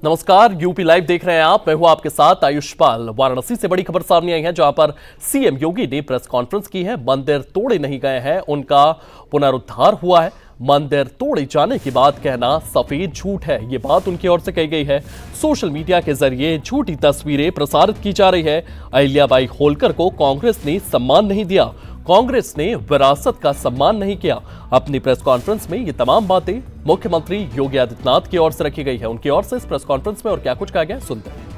नमस्कार, UP live देख रहे हैं आप। मैं हूं आपके साथ आयुष्पाल। वाराणसी से बड़ी खबर सामने आई है, जहां पर सीएम योगी ने प्रेस कॉन्फ्रेंस की है। मंदिर तोड़े नहीं गए हैं, उनका पुनरुद्धार हुआ है। मंदिर तोड़े जाने की बात कहना सफेद झूठ है, ये बात उनकी ओर से कही गई है। सोशल मीडिया के जरिए झूठी तस्वीरें प्रसारित की जा रही है। अहिल्याबाई होलकर को कांग्रेस ने सम्मान नहीं दिया, कांग्रेस ने विरासत का सम्मान नहीं किया। अपनी प्रेस कॉन्फ्रेंस में ये तमाम बातें मुख्यमंत्री योगी आदित्यनाथ की ओर से रखी गई है। उनकी ओर से इस प्रेस कॉन्फ्रेंस में और क्या कुछ कहा गया, सुनते हैं।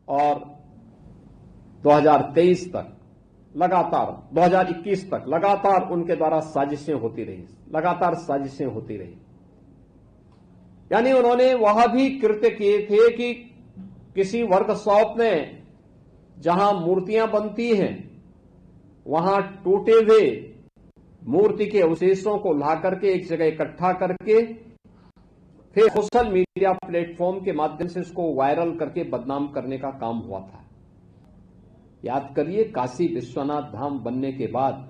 और 2023 तक लगातार 2021 तक लगातार उनके द्वारा साजिशें होती रही, लगातार साजिशें होती रही। यानी उन्होंने वह भी कृत्य किए थे कि किसी वर्कशॉप में जहां मूर्तियां बनती हैं, वहां टूटे हुए मूर्ति के अवशेषों को ला करके एक जगह इकट्ठा करके फिर सोशल मीडिया प्लेटफॉर्म के माध्यम से इसको वायरल करके बदनाम करने का काम हुआ था। याद करिए, काशी विश्वनाथ धाम बनने के बाद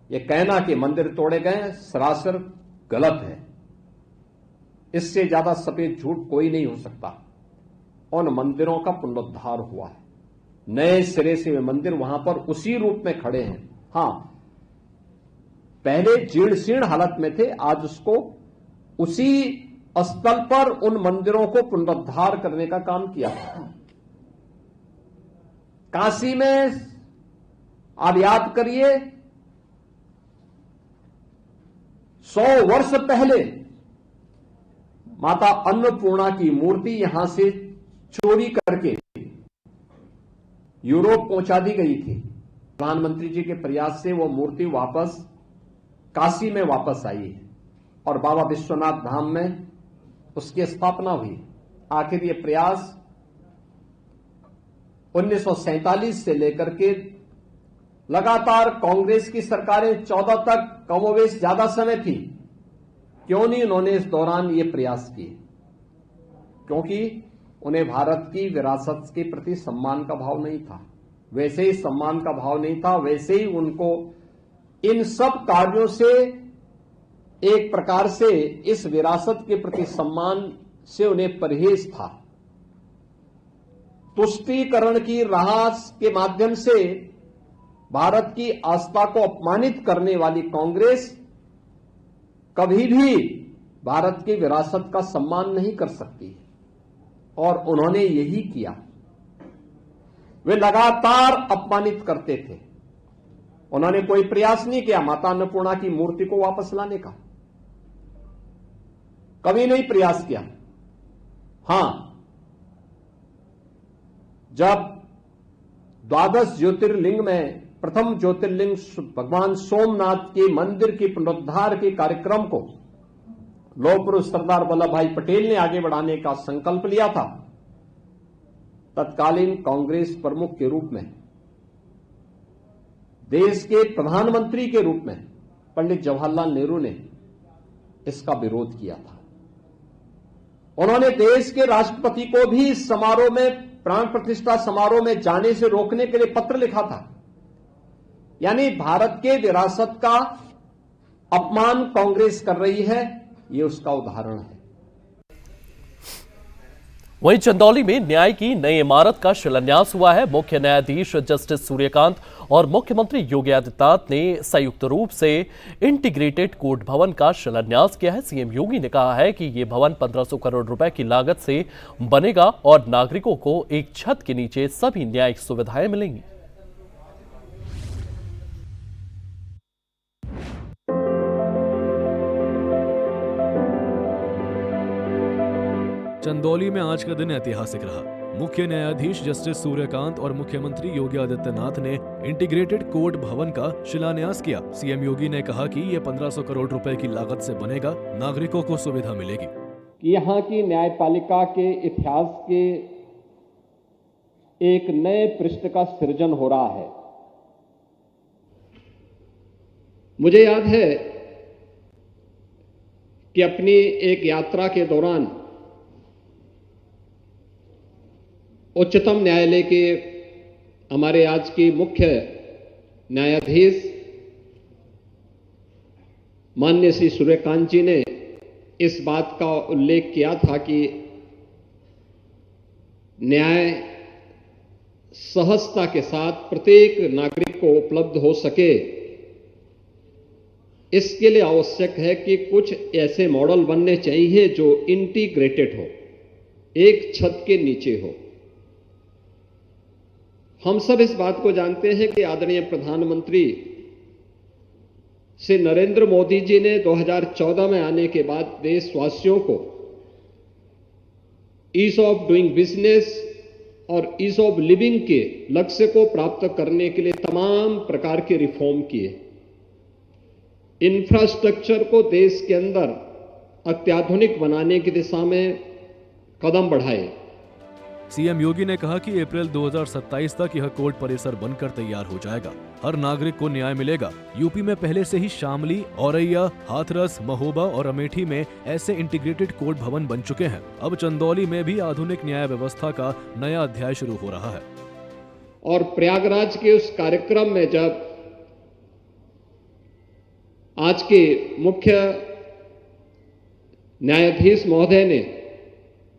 यह कहना कि मंदिर तोड़े गए सरासर गलत है। इससे ज्यादा सफेद झूठ कोई नहीं हो सकता। उन मंदिरों का पुनरुद्धार हुआ है, नए सिरे से वे मंदिर वहां पर उसी रूप में खड़े हैं। हां, पहले जीर्ण शीर्ण हालत में थे, आज उसको उसी स्थल पर उन मंदिरों को पुनरुद्धार करने का काम किया। काशी में आप याद करिए, 100 वर्ष पहले माता अन्नपूर्णा की मूर्ति यहां से चोरी करके यूरोप पहुंचा दी गई थी। प्रधानमंत्री जी के प्रयास से वो मूर्ति वापस काशी में वापस आई है और बाबा विश्वनाथ धाम में उसकी स्थापना हुई। आखिर ये प्रयास 1947 से लेकर के लगातार कांग्रेस की सरकारें 14 तक कमोवेश ज्यादा समय थी, क्यों नहीं उन्होंने इस दौरान ये प्रयास किए? क्योंकि उन्हें भारत की विरासत के प्रति सम्मान का भाव नहीं था। वैसे ही सम्मान का भाव नहीं था, वैसे ही उनको इन सब कार्यों से एक प्रकार से इस विरासत के प्रति सम्मान से उन्हें परहेज था। तुष्टीकरण की राह के माध्यम से भारत की आस्था को अपमानित करने वाली कांग्रेस कभी भी भारत की विरासत का सम्मान नहीं कर सकती है, और उन्होंने यही किया। वे लगातार अपमानित करते थे। उन्होंने कोई प्रयास नहीं किया माता अन्नपूर्णा की मूर्ति को वापस लाने का, कभी नहीं प्रयास किया। हां, जब द्वादश ज्योतिर्लिंग में प्रथम ज्योतिर्लिंग भगवान सोमनाथ के मंदिर के पुनरुद्धार के कार्यक्रम को लौह पुरुष सरदार वल्लभ भाई पटेल ने आगे बढ़ाने का संकल्प लिया था, तत्कालीन कांग्रेस प्रमुख के रूप में, देश के प्रधानमंत्री के रूप में पंडित जवाहरलाल नेहरू ने इसका विरोध किया था। उन्होंने देश के राष्ट्रपति को भी इस समारोह में, प्राण प्रतिष्ठा समारोह में जाने से रोकने के लिए पत्र लिखा था। यानी भारत के विरासत का अपमान कांग्रेस कर रही है, यह उसका उदाहरण है। वहीं चंदौली में न्याय की नई इमारत का शिलान्यास हुआ है। मुख्य न्यायाधीश जस्टिस सूर्यकांत और मुख्यमंत्री योगी आदित्यनाथ ने संयुक्त रूप से इंटीग्रेटेड कोर्ट भवन का शिलान्यास किया है। सीएम योगी ने कहा है कि यह भवन 1500 करोड़ रुपए की लागत से बनेगा और नागरिकों को एक छत के नीचे सभी न्यायिक सुविधाएं मिलेंगी। चंदौली में आज का दिन ऐतिहासिक रहा। मुख्य न्यायाधीश जस्टिस सूर्यकांत और मुख्यमंत्री योगी आदित्यनाथ ने इंटीग्रेटेड कोर्ट भवन का शिलान्यास किया। सीएम योगी ने कहा कि यह 1500 करोड़ रुपए की लागत से बनेगा, नागरिकों को सुविधा मिलेगी। यहाँ की न्यायपालिका के इतिहास के एक नए पृष्ठ का सृजन हो रहा है। मुझे याद है कि अपनी एक यात्रा के दौरान उच्चतम न्यायालय के हमारे आज की मुख्य न्यायाधीश माननीय श्री सूर्यकांत जी ने इस बात का उल्लेख किया था कि न्याय सहजता के साथ प्रत्येक नागरिक को उपलब्ध हो सके, इसके लिए आवश्यक है कि कुछ ऐसे मॉडल बनने चाहिए जो इंटीग्रेटेड हो, एक छत के नीचे हो। हम सब इस बात को जानते हैं कि आदरणीय प्रधानमंत्री श्री नरेंद्र मोदी जी ने 2014 में आने के बाद देशवासियों को ईज ऑफ डूइंग बिजनेस और ईज ऑफ लिविंग के लक्ष्य को प्राप्त करने के लिए तमाम प्रकार के रिफॉर्म किए। इंफ्रास्ट्रक्चर को देश के अंदर अत्याधुनिक बनाने की दिशा में कदम बढ़ाए। सीएम योगी ने कहा कि अप्रैल 2027 तक यह कोर्ट परिसर बनकर तैयार हो जाएगा। हर नागरिक को न्याय मिलेगा। यूपी में पहले से ही शामली, औरैया, हाथरस, महोबा और अमेठी में ऐसे इंटीग्रेटेड कोर्ट भवन बन चुके हैं। अब चंदौली में भी आधुनिक न्याय व्यवस्था का नया अध्याय शुरू हो रहा है। और प्रयागराज के उस कार्यक्रम में जब आज के मुख्य न्यायाधीश महोदय ने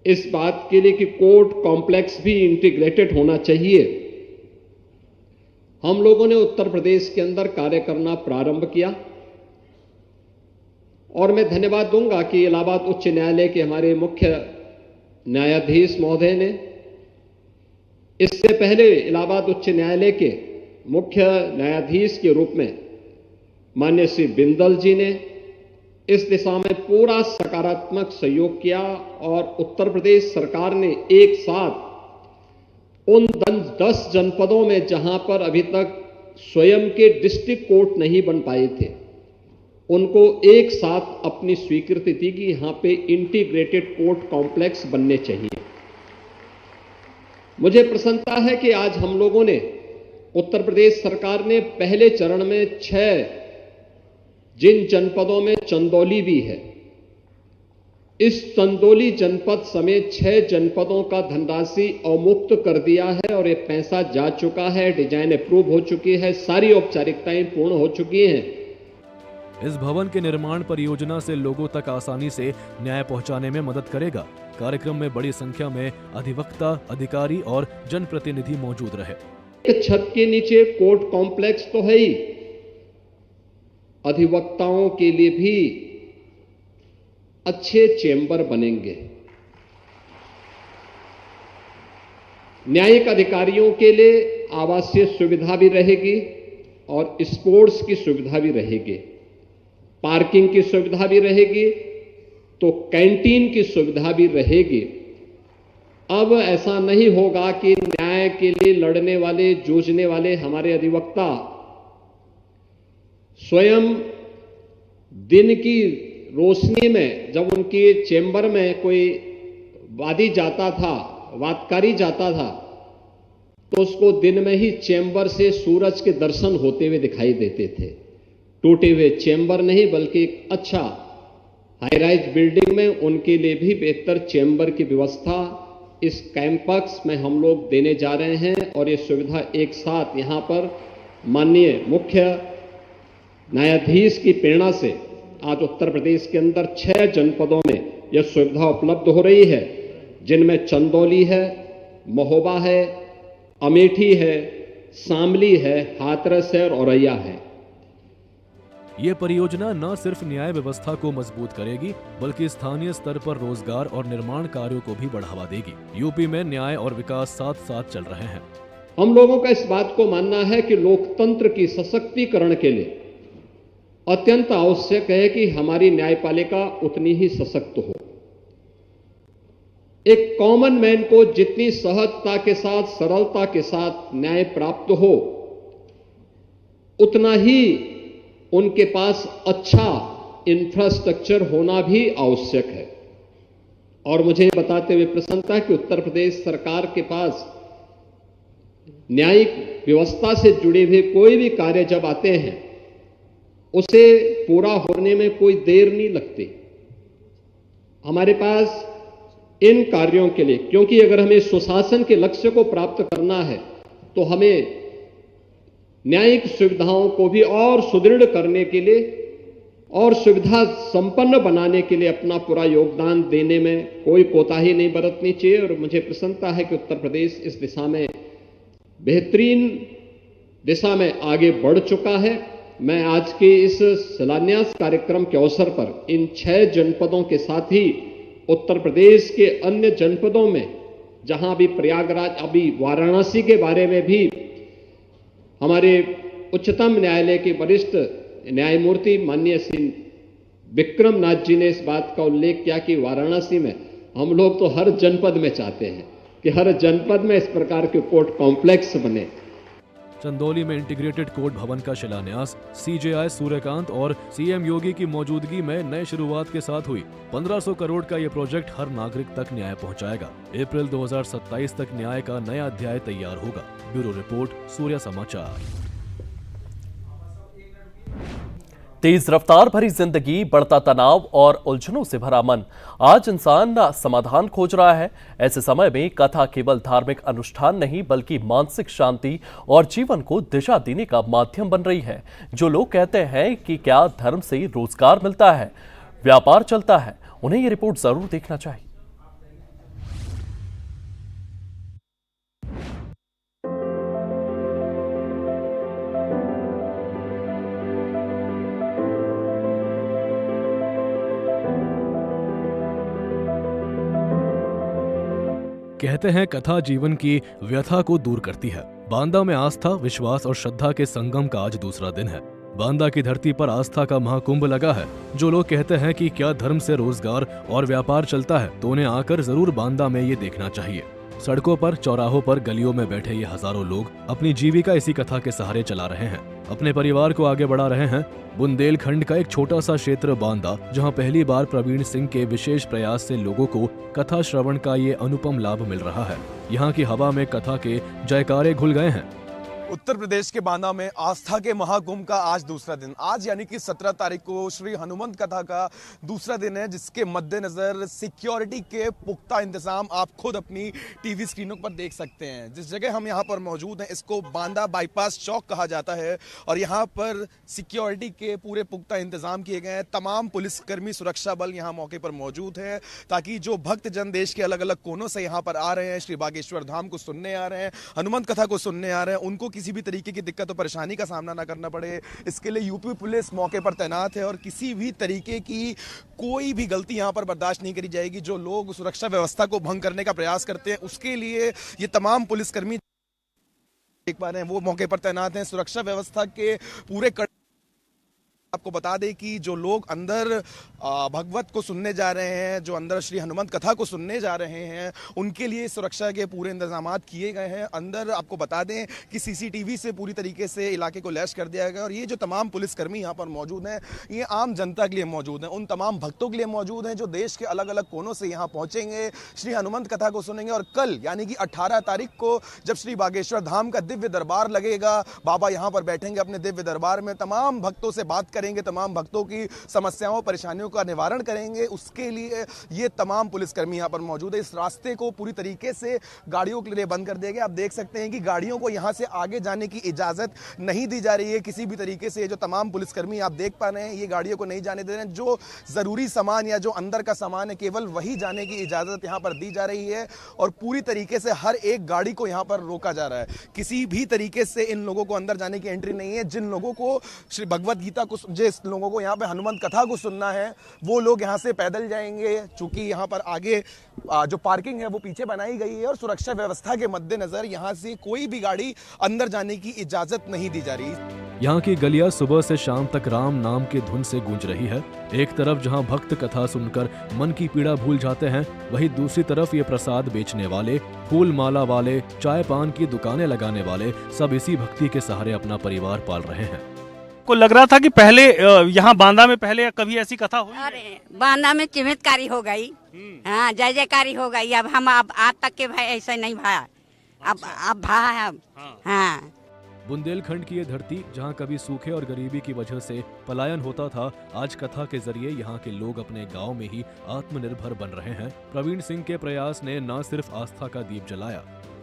इस बात के लिए कि कोर्ट कॉम्प्लेक्स भी इंटीग्रेटेड होना चाहिए, हम लोगों ने उत्तर प्रदेश के अंदर कार्य करना प्रारंभ किया। और मैं धन्यवाद दूंगा कि इलाहाबाद उच्च न्यायालय के हमारे मुख्य न्यायाधीश महोदय ने, इससे पहले इलाहाबाद उच्च न्यायालय के मुख्य न्यायाधीश के रूप में माननीय श्री बिंदल जी ने इस दिशा में पूरा सकारात्मक सहयोग किया। और उत्तर प्रदेश सरकार ने एक साथ उन 10 जनपदों में जहां पर अभी तक स्वयं के डिस्ट्रिक्ट कोर्ट नहीं बन पाए थे, उनको एक साथ अपनी स्वीकृति दी कि यहां पे इंटीग्रेटेड कोर्ट कॉम्प्लेक्स बनने चाहिए। मुझे प्रसन्नता है कि आज हम लोगों ने, उत्तर प्रदेश सरकार ने पहले चरण में 6 जिन जनपदों में चंदौली भी है, इस चंदौली जनपद समेत 6 जनपदों का धनराशि अवमुक्त कर दिया है और ये पैसा जा चुका है, डिजाइन अप्रूव हो चुकी है, सारी औपचारिकताएं पूर्ण हो चुकी हैं। इस भवन के निर्माण परियोजना से लोगों तक आसानी से न्याय पहुंचाने में मदद करेगा। कार्यक्रम में बड़ी संख्या में अधिवक्ता, अधिकारी और जनप्रतिनिधि मौजूद रहे। एक छत के नीचे कोर्ट कॉम्प्लेक्स तो है ही, अधिवक्ताओं के लिए भी अच्छे चेंबर बनेंगे, न्यायिक अधिकारियों के लिए आवासीय सुविधा भी रहेगी और स्पोर्ट्स की सुविधा भी रहेगी, पार्किंग की सुविधा भी रहेगी, तो कैंटीन की सुविधा भी रहेगी। अब ऐसा नहीं होगा कि न्याय के लिए लड़ने वाले, जूझने वाले हमारे अधिवक्ता स्वयं दिन की रोशनी में, जब उनके चेंबर में कोई वादी जाता था, वादकारी जाता था, तो उसको दिन में ही चेंबर से सूरज के दर्शन होते हुए दिखाई देते थे। टूटे हुए चेंबर नहीं, बल्कि एक अच्छा हाई राइज बिल्डिंग में उनके लिए भी बेहतर चेंबर की व्यवस्था इस कैंपस में हम लोग देने जा रहे हैं। और ये सुविधा एक साथ यहां पर माननीय मुख्य न्यायाधीश की प्रेरणा से आज उत्तर प्रदेश के अंदर 6 जनपदों में यह सुविधा उपलब्ध हो रही है, जिनमें चंदौली है, महोबा है, अमेठी है, शामली है, हाथरस है और औरैया है। ये परियोजना न सिर्फ न्याय व्यवस्था को मजबूत करेगी, बल्कि स्थानीय स्तर पर रोजगार और निर्माण कार्यों को भी बढ़ावा देगी। यूपी में न्याय और विकास साथ साथ चल रहे हैं। हम लोगों का इस बात को मानना है कि लोकतंत्र की सशक्तिकरण के लिए अत्यंत आवश्यक है कि हमारी न्यायपालिका उतनी ही सशक्त हो। एक कॉमन मैन को जितनी सहजता के साथ, सरलता के साथ न्याय प्राप्त हो, उतना ही उनके पास अच्छा इंफ्रास्ट्रक्चर होना भी आवश्यक है। और मुझे बताते हुए प्रसन्नता है कि उत्तर प्रदेश सरकार के पास न्यायिक व्यवस्था से जुड़े हुए कोई भी कार्य जब आते हैं, उसे पूरा होने में कोई देर नहीं लगती हमारे पास इन कार्यों के लिए। क्योंकि अगर हमें सुशासन के लक्ष्य को प्राप्त करना है तो हमें न्यायिक सुविधाओं को भी और सुदृढ़ करने के लिए और सुविधा संपन्न बनाने के लिए अपना पूरा योगदान देने में कोई कोताही नहीं बरतनी चाहिए। और मुझे प्रसन्नता है कि उत्तर प्रदेश इस दिशा में बेहतरीन दिशा में आगे बढ़ चुका है। मैं आज के इस शिलान्यास कार्यक्रम के अवसर पर इन 6 जनपदों के साथ ही उत्तर प्रदेश के अन्य जनपदों में, जहां अभी प्रयागराज, अभी वाराणसी के बारे में भी हमारे उच्चतम न्यायालय के वरिष्ठ न्यायमूर्ति माननीय श्री विक्रम नाथ जी ने इस बात का उल्लेख किया कि वाराणसी में हम लोग तो हर जनपद में चाहते हैं कि हर जनपद में इस प्रकार के कोर्ट कॉम्प्लेक्स बने। चंदौली में इंटीग्रेटेड कोर्ट भवन का शिलान्यास सीजेआई सूर्यकांत और सीएम योगी की मौजूदगी में नए शुरुआत के साथ हुई। 1500 करोड़ का यह प्रोजेक्ट हर नागरिक तक न्याय पहुंचाएगा। अप्रैल 2027 तक न्याय का नया अध्याय तैयार होगा। ब्यूरो रिपोर्ट, सूर्य समाचार। तेज रफ्तार भरी जिंदगी, बढ़ता तनाव और उलझनों से भरा मन, आज इंसान समाधान खोज रहा है। ऐसे समय में कथा केवल धार्मिक अनुष्ठान नहीं बल्कि मानसिक शांति और जीवन को दिशा देने का माध्यम बन रही है। जो लोग कहते हैं कि क्या धर्म से रोजगार मिलता है, व्यापार चलता है, उन्हें ये रिपोर्ट जरूर देखना चाहिए। कहते हैं कथा जीवन की व्यथा को दूर करती है। बांदा में आस्था, विश्वास और श्रद्धा के संगम का आज दूसरा दिन है। बांदा की धरती पर आस्था का महाकुंभ लगा है। जो लोग कहते हैं कि क्या धर्म से रोजगार और व्यापार चलता है, तो उन्हें आकर जरूर बांदा में ये देखना चाहिए। सड़कों पर, चौराहों पर, गलियों में बैठे ये हजारों लोग अपनी जीविका इसी कथा के सहारे चला रहे हैं, अपने परिवार को आगे बढ़ा रहे हैं। बुंदेलखंड का एक छोटा सा क्षेत्र बांदा, जहां पहली बार प्रवीण सिंह के विशेष प्रयास से लोगों को कथा श्रवण का ये अनुपम लाभ मिल रहा है। यहाँ की हवा में कथा के जयकारे घुल गए हैं। उत्तर प्रदेश के बांदा में आस्था के महाकुंभ का आज दूसरा दिन, आज यानी कि 17 तारीख को श्री हनुमंत कथा का दूसरा दिन है, जिसके मद्देनजर सिक्योरिटी के पुख्ता इंतजाम आप खुद अपनी टीवी स्क्रीनों पर देख सकते हैं। जिस जगह हम यहाँ पर मौजूद हैं, इसको बांदा बाईपास चौक कहा जाता है और यहाँ पर सिक्योरिटी के पूरे पुख्ता इंतजाम किए गए हैं। तमाम पुलिसकर्मी, सुरक्षा बल यहाँ मौके पर मौजूद हैं, ताकि जो भक्तजन देश के अलग अलग कोनों से यहाँ पर आ रहे हैं, श्री बागेश्वर धाम को सुनने आ रहे हैं, हनुमंत कथा को सुनने आ रहे हैं, उनको किसी भी तरीके की दिक्कत और परेशानी का सामना ना करना पड़े, इसके लिए यूपी पुलिस मौके पर तैनात है और किसी भी तरीके की कोई भी गलती यहां पर बर्दाश्त नहीं करी जाएगी। जो लोग सुरक्षा व्यवस्था को भंग करने का प्रयास करते हैं, उसके लिए ये तमाम पुलिसकर्मी देख पा रहे हैं, वो मौके पर तैनात हैं। सुरक्षा व्यवस्था के पूरे आपको बता दें कि जो लोग अंदर भगवत को सुनने जा रहे हैं, जो अंदर श्री हनुमंत कथा को सुनने जा रहे हैं, उनके लिए सुरक्षा के पूरे इंतजामात किए गए हैं। अंदर आपको बता दें कि सीसीटीवी से पूरी तरीके से इलाके को लैस कर दिया गया और ये जो तमाम पुलिसकर्मी यहाँ पर मौजूद हैं, ये आम जनता के लिए मौजूद हैं, उन तमाम भक्तों के लिए मौजूद हैं जो देश के अलग अलग कोनों से यहाँ पहुँचेंगे, श्री हनुमंत कथा को सुनेंगे। और कल यानी कि 18 तारीख को जब श्री बागेश्वर धाम का दिव्य दरबार लगेगा, बाबा यहाँ पर बैठेंगे अपने दिव्य दरबार में, तमाम भक्तों से बात करेंगे, तमाम भक्तों की समस्याओं, परेशानियों का निवारण करेंगे। उसके लिए ये तमाम पुलिसकर्मी यहाँ पर मौजूद है। इस रास्ते को पूरी तरीके से गाड़ियों के लिए बंद कर दिया गया। आप देख सकते हैं कि गाड़ियों को यहाँ से आगे जाने की इजाजत नहीं दी जा रही है किसी भी तरीके से। जो तमाम पुलिसकर्मी आप देख पा रहे हैं, ये गाड़ियों को नहीं जाने दे रहे हैं। जो जरूरी सामान या जो अंदर का सामान है, केवल वही जाने की इजाजत यहाँ पर दी जा रही है और पूरी तरीके से हर एक गाड़ी को यहाँ पर रोका जा रहा है। किसी भी तरीके से इन लोगों को अंदर जाने की एंट्री नहीं है। जिन लोगों को श्री भगवत गीता को, जिस लोगों को यहाँ पे हनुमंत कथा को सुनना है, वो लोग यहाँ से पैदल जाएंगे। चूंकि यहाँ पर आगे जो पार्किंग है वो पीछे बनाई गई है और सुरक्षा व्यवस्था के मद्देनजर यहाँ से कोई भी गाड़ी अंदर जाने की इजाजत नहीं दी जा रही। यहाँ की गलियां सुबह से शाम तक राम नाम के धुन से गूंज रही है। एक तरफ जहाँ भक्त कथा सुनकर मन की पीड़ा भूल जाते हैं, वहीं दूसरी तरफ ये प्रसाद बेचने वाले, फूल माला वाले, चाय पान की दुकानें लगाने वाले सब इसी भक्ति के सहारे अपना परिवार पाल रहे हैं। को लग रहा था कि पहले यहाँ बांदा में पहले कभी ऐसी कथा हुई? अरे बांदा में चमत्कारी हो गई, हाँ जय जयकारी हो गई। अब हम अब आज तक के भाई ऐसा नहीं भाया, अब भा है अब। हाँ बुंदेलखंड की ये धरती जहाँ कभी सूखे और गरीबी की वजह से पलायन होता था, आज कथा के जरिए यहाँ के लोग अपने गांव में ही आत्मनिर्भर बन रहे हैं। प्रवीण सिंह के प्रयास ने न सिर्फ आस्था का दीप जलाया,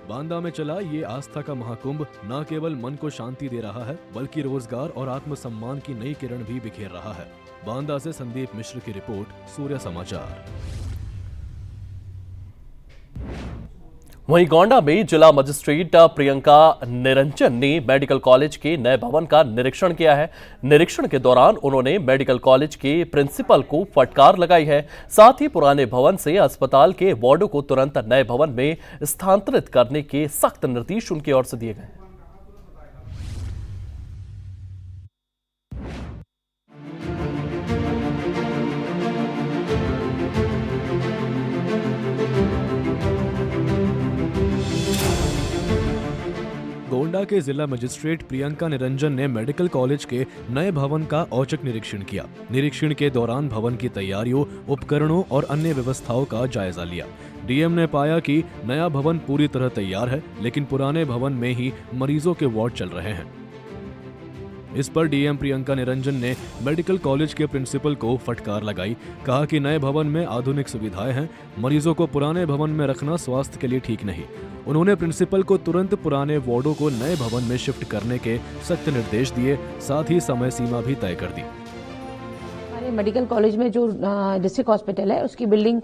बांदा में चला ये आस्था का महाकुंभ न केवल मन को शांति दे रहा है बल्कि रोजगार और आत्मसम्मान की नई किरण भी बिखेर रहा है। बांदा से संदीप मिश्र की रिपोर्ट, सूर्य समाचार। वहीं गोंडा में जिला मजिस्ट्रेट प्रियंका निरंजन ने मेडिकल कॉलेज के नए भवन का निरीक्षण किया है। निरीक्षण के दौरान उन्होंने मेडिकल कॉलेज के प्रिंसिपल को फटकार लगाई है। साथ ही पुराने भवन से अस्पताल के वार्डों को तुरंत नए भवन में स्थानांतरित करने के सख्त निर्देश उनकी ओर से दिए गए। गोंडा के जिला मजिस्ट्रेट प्रियंका निरंजन ने मेडिकल कॉलेज के नए भवन का औचक निरीक्षण किया। निरीक्षण के दौरान भवन की तैयारियों, उपकरणों और अन्य व्यवस्थाओं का जायजा लिया। डीएम ने पाया कि नया भवन पूरी तरह तैयार है, लेकिन पुराने भवन में ही मरीजों के वार्ड चल रहे हैं। इस पर डीएम प्रियंका निरंजन ने मेडिकल कॉलेज के प्रिंसिपल को फटकार लगाई। कहा कि नए भवन में आधुनिक सुविधाएं हैं, मरीजों को पुराने भवन में रखना स्वास्थ्य के लिए ठीक नहीं। उन्होंने प्रिंसिपल को तुरंत पुराने वार्डों को नए भवन में शिफ्ट करने के सख्त निर्देश दिए, साथ ही समय सीमा भी तय कर दी। मेडिकल कॉलेज में जो डिस्ट्रिक्ट हॉस्पिटल है उसकी बिल्डिंग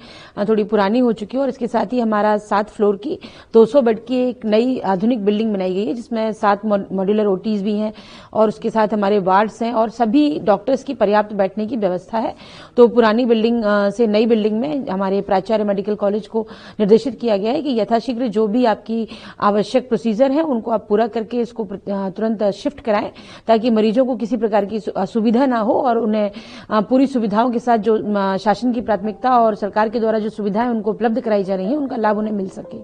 थोड़ी पुरानी हो चुकी है और इसके साथ ही हमारा 7 फ्लोर की 200 बेड की एक नई आधुनिक बिल्डिंग बनाई गई है, जिसमें 7 मॉड्यूलर ओटीज भी हैं और उसके साथ हमारे वार्ड्स हैं और सभी डॉक्टर्स की पर्याप्त बैठने की व्यवस्था है। तो पुरानी बिल्डिंग से नई बिल्डिंग में हमारे प्राचार्य मेडिकल कॉलेज को निर्देशित किया गया है कि यथाशीघ्र जो भी आपकी आवश्यक प्रोसीजर है उनको आप पूरा करके इसको तुरंत शिफ्ट कराएं, ताकि मरीजों को किसी प्रकार की असुविधा ना हो और उन्हें पूरी सुविधाओं के साथ जो शासन की प्राथमिकता और सरकार के द्वारा जो सुविधाएं उनको उपलब्ध कराई जा रही हैं उनका लाभ उन्हें मिल सके।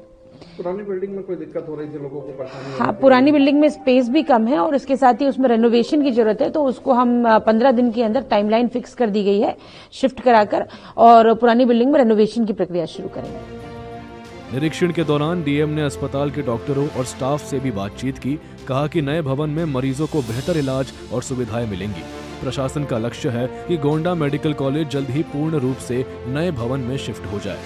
पुरानी बिल्डिंग में कोई दिक्कत हो रही थी, लोगों को परेशानी? हाँ, पुरानी बिल्डिंग में स्पेस भी कम है और इसके साथ ही उसमें रेनोवेशन की जरूरत है, तो उसको हम 15 दिन के अंदर टाइमलाइन फिक्स कर दी गई है शिफ्ट कराकर, और पुरानी बिल्डिंग में रेनोवेशन की प्रक्रिया शुरू करेंगे। निरीक्षण के दौरान डीएम ने अस्पताल के डॉक्टरों और स्टाफ से भी बातचीत की। कहा कि नए भवन में मरीजों को बेहतर इलाज और सुविधाएं मिलेंगी। प्रशासन का लक्ष्य है कि गोंडा मेडिकल कॉलेज जल्द ही पूर्ण रूप से नए भवन में शिफ्ट हो जाए।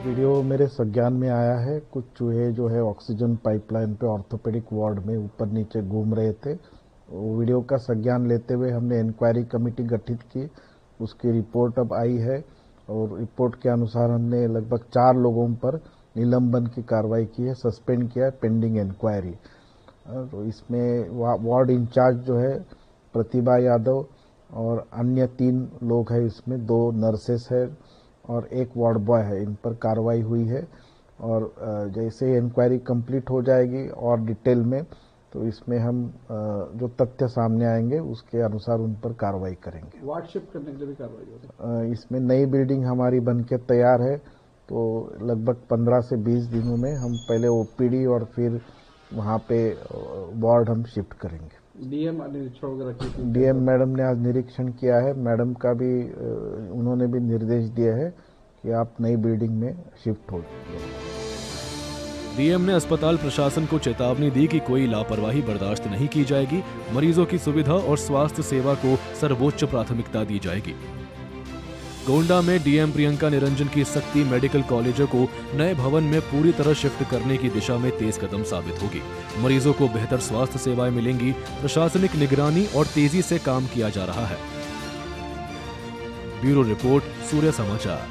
वीडियो मेरे संज्ञान में आया है। कुछ चूहे जो है ऑक्सीजन पाइपलाइन पे ऑर्थोपेडिक वार्ड में ऊपर नीचे घूम रहे थे। वीडियो का संज्ञान लेते हुए हमने इंक्वायरी कमेटी गठित की। उसकी रिपोर्ट अब आई है और रिपोर्ट के अनुसार हमने लगभग 4 लोगों पर निलंबन की कार्रवाई की है, सस्पेंड किया है, पेंडिंग इंक्वायरी। तो इसमें वार्ड इंचार्ज जो है प्रतिभा यादव और अन्य 3 लोग हैं, इसमें 2 नर्सेस है और 1 वार्ड बॉय है। इन पर कार्रवाई हुई है और जैसे इंक्वायरी कंप्लीट हो जाएगी और डिटेल में, तो इसमें हम जो तथ्य सामने आएंगे उसके अनुसार उन पर कार्रवाई करेंगे। वार्ड शिफ्ट करने के लिए भी कार्रवाई होगी? इसमें नई बिल्डिंग हमारी बनके तैयार है, तो लगभग 15 से 20 दिनों में हम पहले ओपीडी और फिर वहाँ पे वार्ड हम शिफ्ट करेंगे। डीएम मैडम ने आज निरीक्षण किया है। मैडम का भी उन्होंने भी निर्देश दिया है कि आप नई बिल्डिंग में शिफ्ट हो। डीएम ने अस्पताल प्रशासन को चेतावनी दी कि कोई लापरवाही बर्दाश्त नहीं की जाएगी। मरीजों की सुविधा और स्वास्थ्य सेवा को सर्वोच्च प्राथमिकता दी जाएगी। गोंडा में डीएम प्रियंका निरंजन की सख्ती मेडिकल कॉलेजों को नए भवन में पूरी तरह शिफ्ट करने की दिशा में तेज कदम साबित होगी। मरीजों को बेहतर स्वास्थ्य सेवाएं मिलेंगी। प्रशासनिक निगरानी और तेजी से काम किया जा रहा है। ब्यूरो रिपोर्ट, सूर्य समाचार।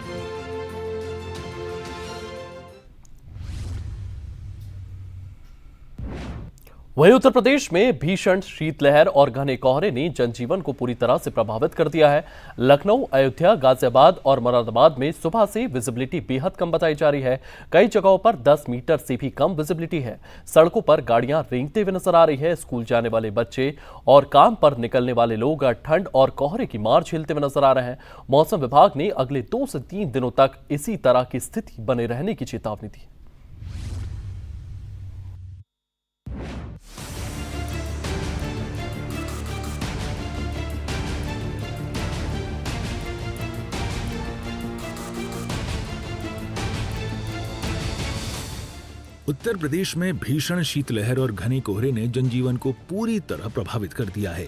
वहीं उत्तर प्रदेश में भीषण शीतलहर और घने कोहरे ने जनजीवन को पूरी तरह से प्रभावित कर दिया है। लखनऊ, अयोध्या, गाजियाबाद और मुरादाबाद में सुबह से विजिबिलिटी बेहद कम बताई जा रही है। कई जगहों पर 10 मीटर से भी कम विजिबिलिटी है। सड़कों पर गाड़ियां रेंगते हुए नजर आ रही है। स्कूल जाने वाले बच्चे और काम पर निकलने वाले लोग ठंड और कोहरे की मार झेलते हुए नजर आ रहे हैं। मौसम विभाग ने अगले 2 से 3 दिनों तक इसी तरह की स्थिति बने रहने की चेतावनी दी। उत्तर प्रदेश में भीषण शीतलहर और घने कोहरे ने जनजीवन को पूरी तरह प्रभावित कर दिया है।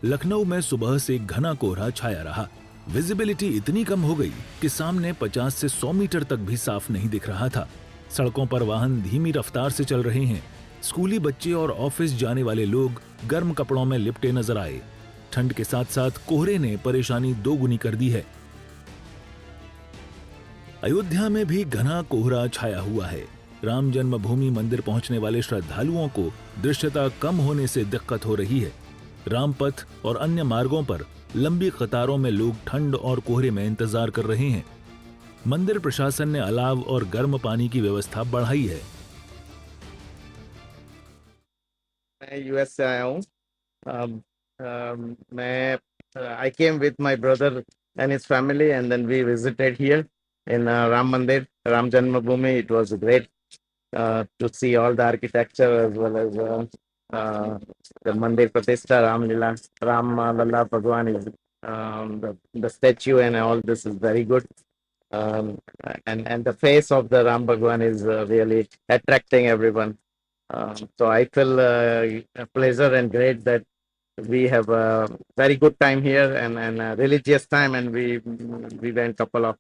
लखनऊ में सुबह से घना कोहरा छाया रहा। विजिबिलिटी इतनी कम हो गई कि सामने 50 से 100 मीटर तक भी साफ नहीं दिख रहा था। सड़कों पर वाहन धीमी रफ्तार से चल रहे हैं। स्कूली बच्चे और ऑफिस जाने वाले लोग गर्म कपड़ों में लिपटे नजर आए। ठंड के साथ साथ कोहरे ने परेशानी दोगुनी कर दी है। अयोध्या में भी घना कोहरा छाया हुआ है। राम जन्मभूमि मंदिर पहुंचने वाले श्रद्धालुओं को दृश्यता कम होने से दिक्कत हो रही है। रामपथ और अन्य मार्गों पर लंबी कतारों में लोग ठंड और कोहरे में इंतजार कर रहे हैं। मंदिर प्रशासन ने अलाव और गर्म पानी की व्यवस्था बढ़ाई है। मैं यूएस से आया हूँ। मैं I came with my brother and his family, and then we visited here in Ram Mandir, Ram Janmabhoomi. It was great to see all the architecture as well as the Mandir Pratishtha, Ram Lila, Ram Lalla Bhagwan is the statue, and all this is very good. And the face of the Ram Bhagwan is really attracting everyone. So I feel pleasure and great that we have a very good time here and a religious time, and we went couple of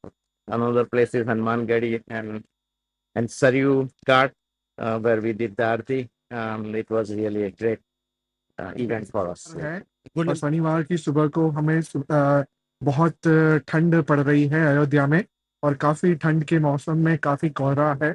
another places, Hanuman Gadi and Saryu Ghat, where we did the Aarti. It was really a great event for us. और शनिवार की सुबह को हमें बहुत ठंड पड़ रही है अयोध्या में, और काफी ठंड के मौसम में काफी कोहरा है,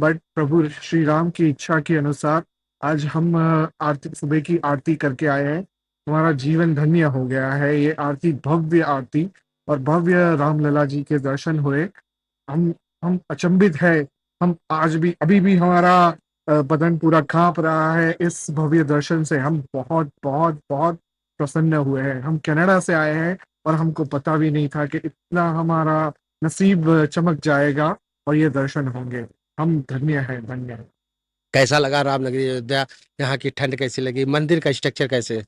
बट प्रभु श्री राम की इच्छा के अनुसार आज हम आरती, सुबह की आरती करके आए हैं। हमारा जीवन धन्य हो गया है। ये आरती भव्य आरती और भव्य रामलला जी के दर्शन हुए। हम अचंभित है। हम आज भी अभी भी हमारा बदन पूरा कांप रहा है इस भव्य दर्शन से। हम बहुत बहुत बहुत प्रसन्न हुए हैं। हम कनाडा से आए हैं और हमको पता भी नहीं था कि इतना हमारा नसीब चमक जाएगा और ये दर्शन होंगे। हम धन्य हैं, धन्य हैं। कैसा लगा रामनगरी अयोध्या? यहाँ की ठंड कैसी लगी? मंदिर का स्ट्रक्चर कैसे?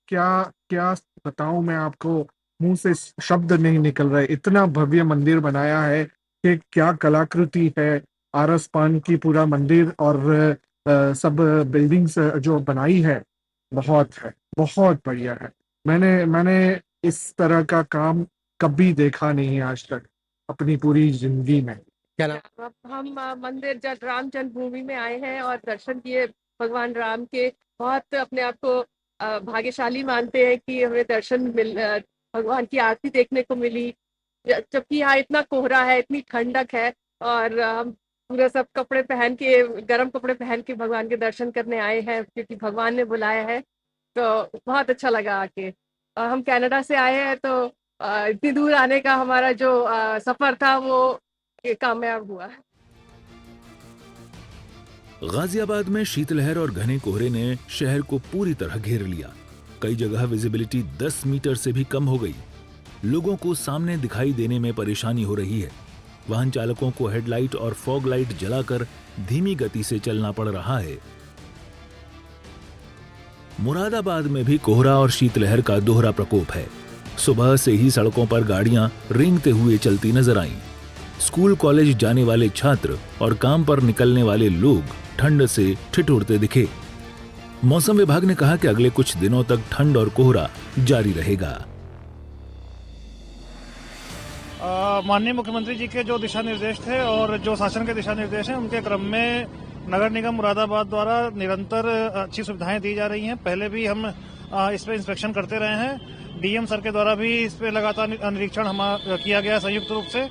क्या बताऊं मैं आपको, मुंह से शब्द नहीं निकल रहे। इतना भव्य मंदिर बनाया है कि क्या कलाकृति है। आरस पान की पूरा मंदिर और सब बिल्डिंग्स जो बनाई है बहुत बढ़िया है। मैंने इस तरह का काम कभी देखा नहीं आज तक अपनी पूरी जिंदगी में। क्या नाम? हम मंदिर राम जन्मभूमि में आए हैं और दर्शन किए भगवान राम के। बहुत अपने आप को भाग्यशाली मानते हैं कि हमें दर्शन भगवान की आरती देखने को मिली, जबकि यहाँ इतना कोहरा है, इतनी ठंडक है, और हम पूरा सब कपड़े पहन के, गर्म कपड़े पहन के भगवान के दर्शन करने आए हैं क्योंकि भगवान ने बुलाया है। तो बहुत अच्छा लगा आके। हम कनाडा से आए हैं, तो इतनी दूर आने का हमारा जो सफर था वो कामयाब हुआ। गाजियाबाद में शीतलहर और घने कोहरे ने शहर को पूरी तरह घेर लिया। कई जगह विजिबिलिटी 10 मीटर से भी कम हो गई। लोगों को सामने दिखाई देने में परेशानी हो रही है। वाहन चालकों को हेडलाइट और फॉग लाइट जलाकर धीमी गति से चलना पड़ रहा है। मुरादाबाद में भी कोहरा और शीतलहर का दोहरा प्रकोप है। सुबह से ही सड़कों पर गाड़ियां रेंगते हुए चलती नजर आईं। स्कूल कॉलेज जाने वाले छात्र और काम पर निकलने वाले लोग ठंड से ठिठुरते दिखे। मौसम विभाग ने कहा कि अगले कुछ दिनों तक ठंड और कोहरा जारी रहेगा। माननीय मुख्यमंत्री जी के जो दिशा निर्देश थे और जो शासन के दिशा निर्देश हैं, उनके क्रम में नगर निगम मुरादाबाद द्वारा निरंतर अच्छी सुविधाएं दी जा रही हैं। पहले भी हम इस पे इंस्पेक्शन करते रहे हैं। डीएम सर के द्वारा भी इस पे लगातार निरीक्षण किया गया संयुक्त रूप से।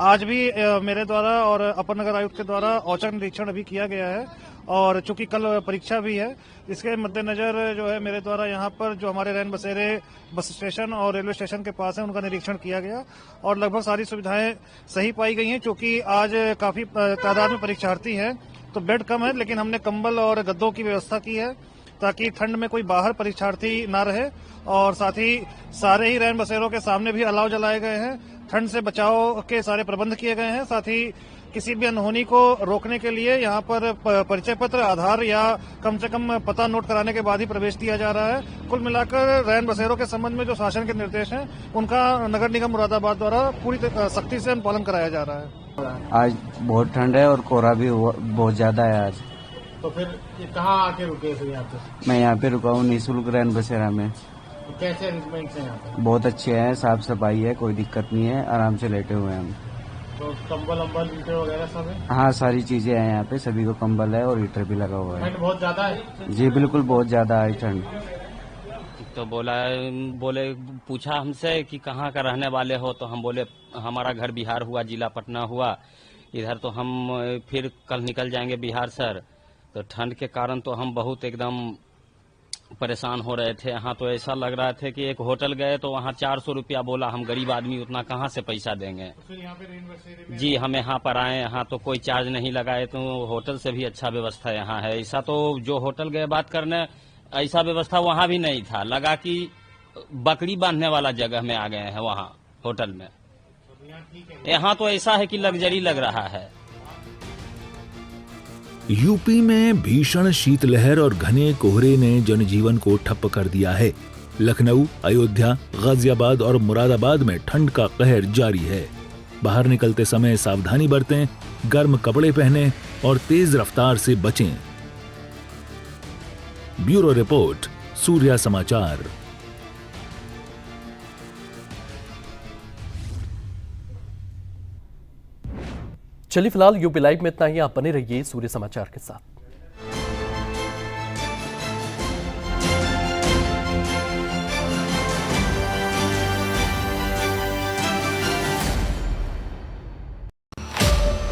आज भी मेरे द्वारा और अपर नगर आयुक्त के द्वारा औचक निरीक्षण अभी किया गया है, और चूंकि कल परीक्षा भी है, इसके मद्देनजर जो है मेरे द्वारा यहाँ पर जो हमारे रैन बसेरे बस स्टेशन और रेलवे स्टेशन के पास है, उनका निरीक्षण किया गया और लगभग सारी सुविधाएं सही पाई गई हैं। क्योंकि आज काफी तादाद में परीक्षार्थी हैं, तो बेड कम है, लेकिन हमने कंबल और गद्दों की व्यवस्था की है ताकि ठंड में कोई बाहर परीक्षार्थी ना रहे। और साथ ही सारे ही रैन बसेरों के सामने भी अलाव जलाए गए हैं। ठंड से बचाव के सारे प्रबंध किए गए हैं। साथ ही किसी भी अनहोनी को रोकने के लिए यहाँ पर परिचय पत्र, आधार या कम से कम पता नोट कराने के बाद ही प्रवेश दिया जा रहा है। कुल मिलाकर रैन बसेरों के संबंध में जो शासन के निर्देश हैं, उनका नगर निगम मुरादाबाद द्वारा पूरी सख्ती से अनुपालन कराया जा रहा है। आज बहुत ठंड है और कोहरा भी बहुत ज्यादा है आज। तो फिर कहाँ आके रुके थे यहाँ पे? मैं यहाँ पे रुका हूँ निःशुल्क रैन बसेरा में। तो कैसे अरेंजमेंट है यहाँ पे? बहुत अच्छे हैं, साफ सफाई है, कोई दिक्कत नहीं है, आराम से लेटे हुए हैं हम। तो कंबल अम्बल हीटर वगैरह सब है? हाँ, सारी चीजें हैं यहाँ पे, सभी को कंबल है और हीटर भी लगा हुआ है। ठंड बहुत ज्यादा है? जी बिल्कुल, बहुत ज्यादा है ठंड। तो बोले पूछा हमसे कि कहाँ का रहने वाले हो, तो हम बोले हमारा घर बिहार हुआ, जिला पटना हुआ। इधर तो हम फिर कल निकल जाएंगे बिहार सर। तो ठंड के कारण तो हम बहुत एकदम परेशान हो रहे थे। यहाँ तो ऐसा लग रहा था कि एक होटल गए तो वहाँ 400 रुपया बोला। हम गरीब आदमी उतना कहाँ से पैसा देंगे। फिर यहाँ पे रेन बसेरे में जी, हम यहाँ पर आए, यहाँ तो कोई चार्ज नहीं लगाए, तो होटल से भी अच्छा व्यवस्था यहाँ है। ऐसा तो जो होटल गए बात करने, ऐसा व्यवस्था वहाँ भी नहीं था। लगा कि बकरी बांधने वाला जगह में आ गए हैं वहाँ होटल में। यहाँ तो ऐसा है कि लग्जरी लग रहा है। यूपी में भीषण शीतलहर और घने कोहरे ने जनजीवन को ठप कर दिया है। लखनऊ, अयोध्या, गाजियाबाद और मुरादाबाद में ठंड का कहर जारी है। बाहर निकलते समय सावधानी बरतें, गर्म कपड़े पहनें और तेज रफ्तार से बचें। ब्यूरो रिपोर्ट, सूर्या समाचार। चलिए फिलहाल यूपी लाइव में इतना ही। आप बने रहिए सूर्य समाचार के साथ।